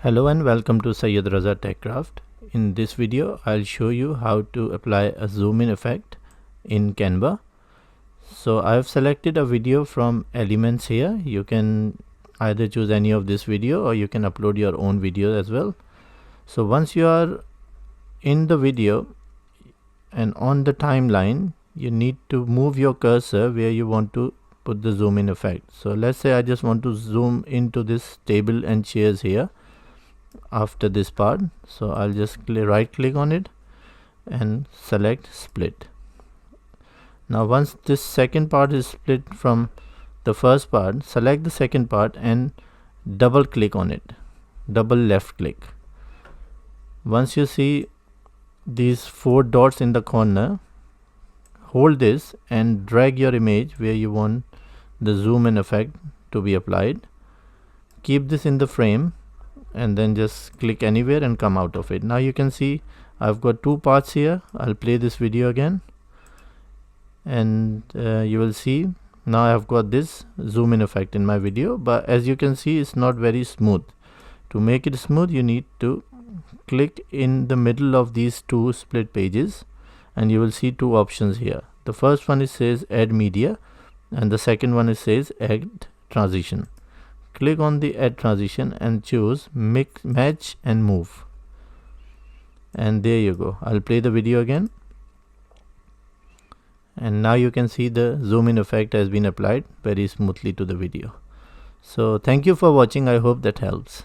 Hello and welcome to Syed Raza Tech Craft. In this video I'll show you how to apply a zoom in effect in Canva. So I've selected a video from elements here. You can either choose any of this video or you can upload your own video as well. So once you are in the video and on the timeline, you need to move your cursor where you want to put the zoom in effect. So let's say I just want to zoom into this table and chairs here after this part. So I'll just right click on it and select split. Now once this second part is split from the first part, select the second part and double click on it, double left click. Once you see these 4 dots in the corner, hold this and drag your image where you want the zoom in effect to be applied. Keep this in the frame and then just click anywhere and come out of it. Now you can see I've got 2 parts here. I'll play this video again and you will see now I've got this zoom in effect in my video, but as you can see it's not very smooth. To make it smooth you need to click in the middle of these 2 split pages and you will see 2 options here. The first one says add media and the second one says add transition. Click on the add transition and choose mix, match and move, and there you go. I'll play the video again and now you can see the zoom in effect has been applied very smoothly to the video. So thank you for watching. I hope that helps.